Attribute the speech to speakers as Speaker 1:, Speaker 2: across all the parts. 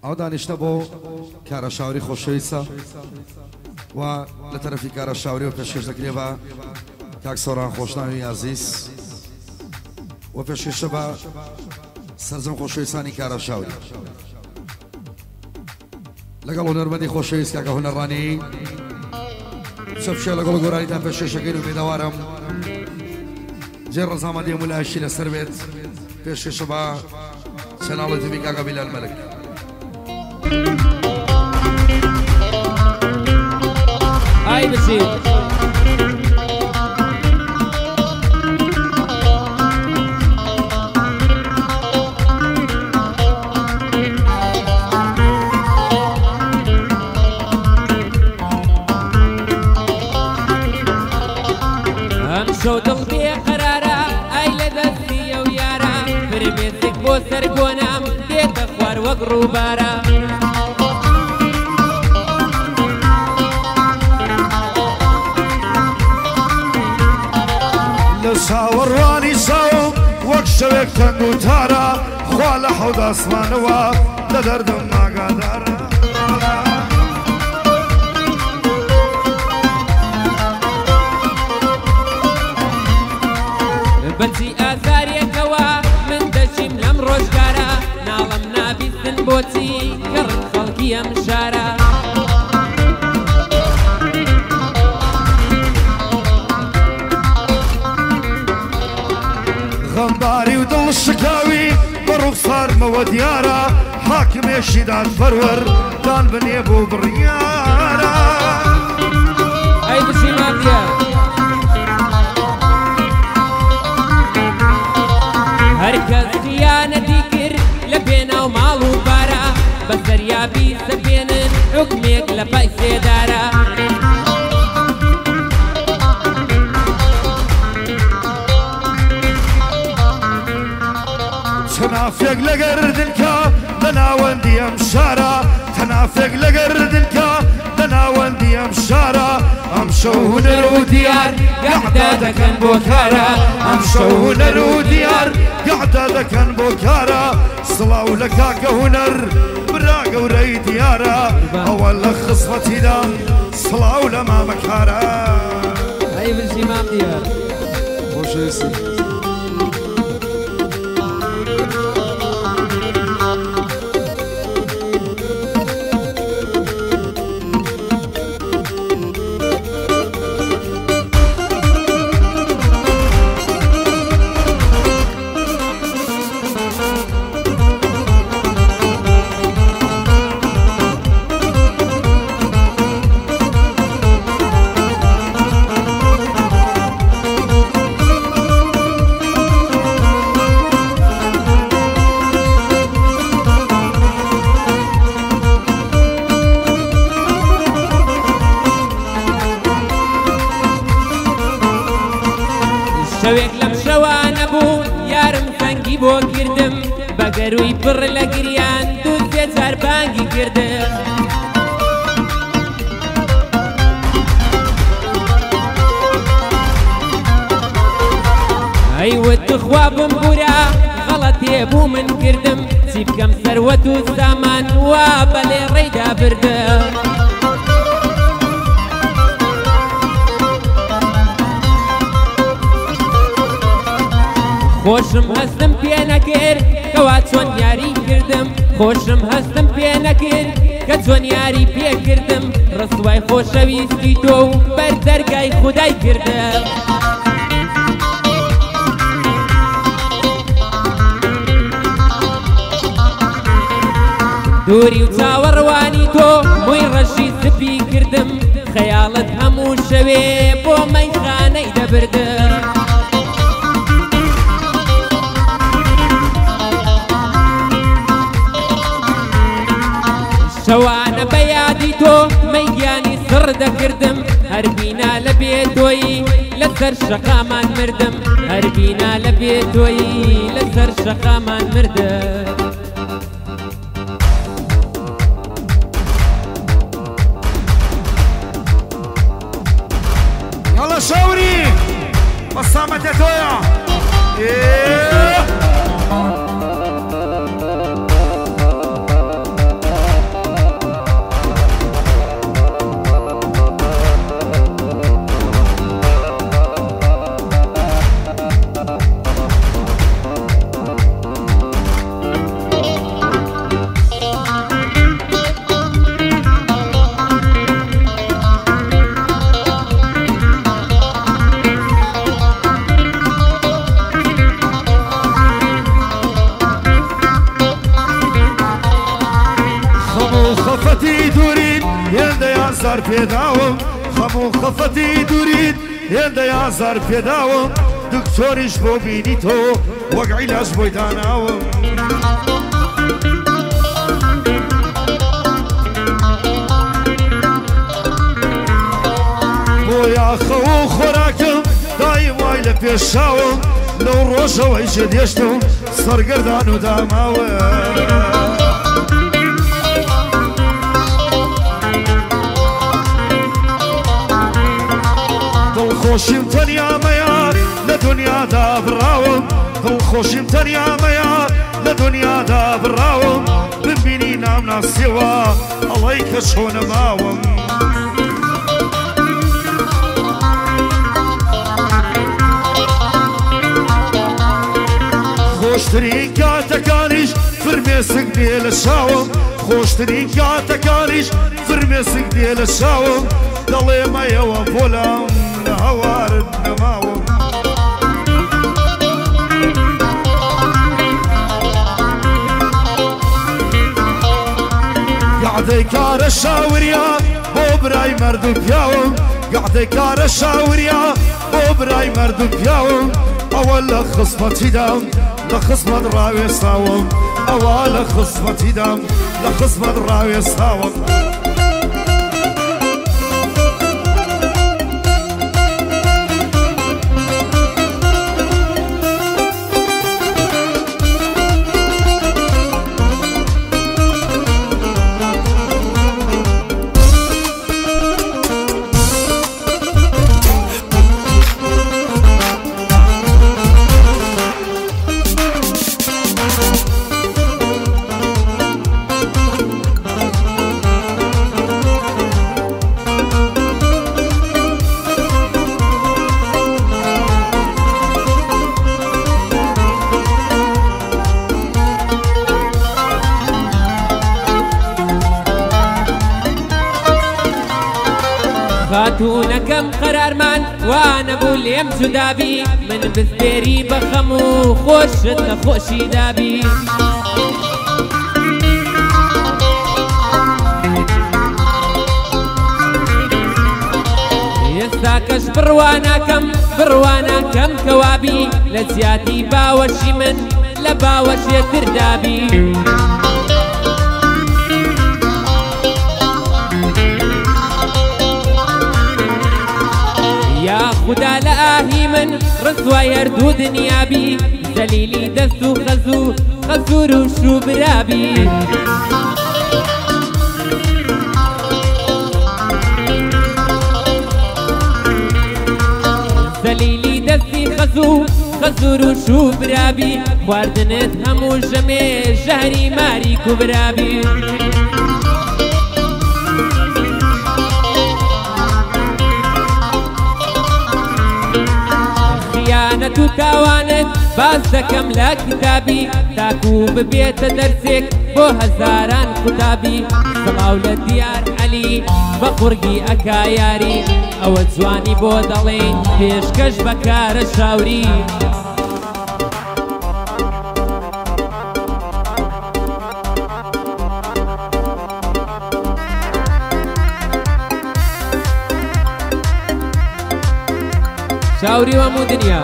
Speaker 1: ئەو دانیشتە بۆ کارە شاوری خۆشەویستە و لە تەرەفی کارە شاوری و پێشکەش دەکرێ بە کاک سۆران خۆشناوی عەزیز و پێشکەشە بە سەرجەم خۆشەویستانی کارە شاوری لەگەڵ هونەرمەندی خۆشەویست کاکە هونەڕانی چەپشێ لەگەڵ گۆرانیتان پێشکەشەکەین و بێداوارم جێ ڕەزامەندی هەموو لایەشی لەسەر بێت پێشکەشە بە چەناڵی تیڤی کاکە بیلال مەلک
Speaker 2: هاي بشير امشو دڵبێ قەرارە ئای لە دەستیە و یارە فرمێسک بۆ سەرگۆنام دێتە خوار وەک ڕووبارە
Speaker 3: ساوەڕوانی ساوم وەک شەوێک تەنگ و تارە خوا لە حەوت ئاسمانەوە لە دەردم ناگادارە
Speaker 2: بەچی ئازارێکەوە من دەچیم لەم ڕۆژگارە ناڵم نابیستن بۆچی کەڕ خەڵکی ئەم شارە
Speaker 3: غەمباری و دڵ شکاوی بە ڕوخسارمەوە دیارە حاکمێشی دادپەروەر دان بنێ بۆ بڕیارە
Speaker 2: ئەی بچی مافیا هەرکەس خیانەتی کرد لە پێناو ماڵ و بارە بەسەریابی سەپێنن حوکمێک لە پای سێدارە
Speaker 3: تەنافێک لەگەر دلکە لە ناوەندی ئەم شارە تەنافێک لەگەر دلکە لە ناوەندی ئەم شارە ئەم شەو هونەر و دیار گەحدا دەکەن بۆ کارە ئەم شەو هونەر و دیار گەحدا دەکەن بۆ کارە سڵاو لە کاکە هونەر برا گەورەی دیارە ئەوە لە خزمەتیدا سڵاو لە مامەکارە
Speaker 2: ئەی بچی مافیا
Speaker 1: خۆشەویستی
Speaker 2: شەوێک لەم شەوانە بوو یارم سەنگی بۆ کردم بەگەروی پڕ لە گریان دوو سێ جار بانگی کردم ئەیوت خوا بمبورە غەڵەتێ بوو من کردم چی بکەم سەروەت و سامان وا بەلێ ڕێیدا بردم خۆشم هەستم پێ نەکرد کەوا چۆن یاری کردم خۆشم هەستم پێ نەکرد کە چۆن یاری پێ کردم ڕسوای خۆشەویستی تۆ و بەر دەرگای خودای کردم دووری و چاوەڕوانی تۆ مووی ڕەشی سپی کردم خەیاڵت هەموو شەوێ بۆ مەیخانەی دەبردم شەوانە بە یادی تۆ مەیگیانی سڕ دەکردم هەربینا لە بێتۆیی لەسەر شەقامان مردم هەربینا لە بێتۆیی لەسەر شەقامان مردم
Speaker 3: یاڵە شەوری بەسامەتە تۆیە خفتي دورين هنده يا زار پیداوم خمو خفتي دورين هنده يا زار پیداوم دکتۆریش بۆ بینی تۆ وەک عیلاج بۆی داناوم بۆ یاخەوە و خۆراکم دایم وای لە پێشاوم لەو ڕۆژەوەی ژێدێشتم سەرگەردان و داماوە دڵخۆشیم تەنیا مەیان لە دنیادا بڕاوم دڵخۆشیم تەنیا مەیان لە دنیادا بڕاوم ببینی نامناسیەوە ئەڵەی کە چۆنە ماوم خۆشترین کاتەکانیش فرمێسک دێ لە شاوم خۆشترین کاتەکانیش فرمێسک دێ لە شاوم دەڵێ مەیەوە بۆلام لە هەوارت نەماوم گەعدەی کارە شاوریا بۆ برای مەرد و پیاوم گەعدەی کارە شاوریا بۆ برای مەرد و پیاوم ئەوە لە خزمەتیدام لە خزمەت ڕاوێستاوم ئەوە لە خزمەتیدام لە خزمەت ڕاوێستاوم
Speaker 2: خاتونەکەم قەرارمان وانەبوو لێم جودابی من بزبێری بەخەم و خۆشت لە خۆشی دابی ئێستا کەش بڕواناکەم کەوابی لە زیادی باوەشی من لە باوەشێتر دابی یا خدا لە ئاهی من ڕزوای هەردوو دنیابی زەلیلی دەست و خەزور و شوبرابی زەلیلی دەستی خەزور و شوبرابی خواردنت هەموو ژەمێ ژەهری ماری کوبرابی خیانەت و تاوانت باز دەکەم لە کتابی تاکو ببێتە دەرسێک بۆ هەزاران قوتابی سەڵاو لە دیار عەلی بە قورگی ئەکا یاری ئەوە جوانی بۆ دەڵێن پێشکەش بە کارە شاوری شاوری هەموو دنیا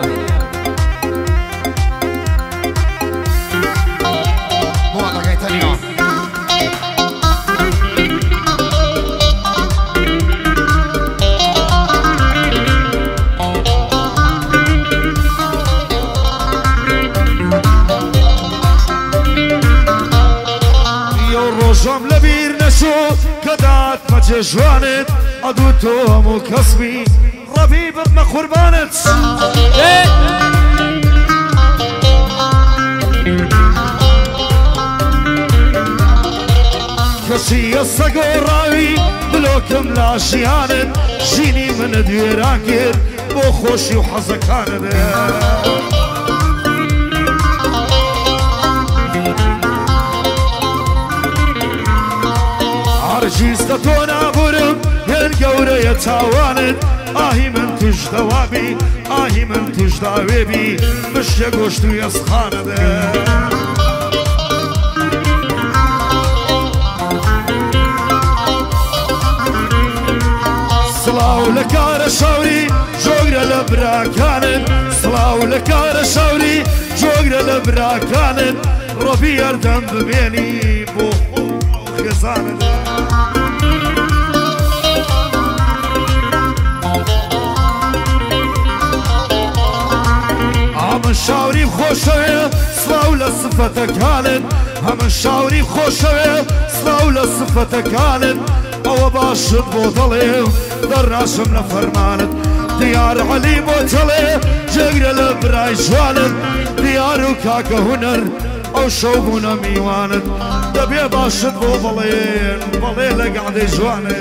Speaker 3: ڕۆژۆم لەبیر نەچۆ کە داتمە جێژوانت ئەدوو تۆ هەموو کەسبی ڕەبی ببمە قوربانت کەچیە سەگۆڕاوی بلۆکم لا ژیانت ژینی منت وێران کرد بۆ خۆشی و حەزەکانت هەرگیز لە تۆ نابورم هێن گەورەیە تاوانت ئاهی من توش دەوابی ئاهی من توش داوێبی مشکە گۆشت و ئێسخانت براكانن سڵاو لە کارە شاوری جۆگرە لە براکانن ڕۆبی ئەردەم ببێنی بۆ خێزانن هەمن شاوری خۆشەوێ سڵاو لە سفەتەکانن هەمن شاوری خۆشەوێ سڵاو لە سفەتەکانن ئەوە باشت بۆ دەڵێ دەڕاشم لە فەرمانت دیار عەلی بۆ چەڵێ جێگرە لە برای جوانت دیار و کاکە هونەر ئەو شەو بوونە میوانت دەبێ باشت بۆ بڵێن بەڵێ لە گەعدەی جوانت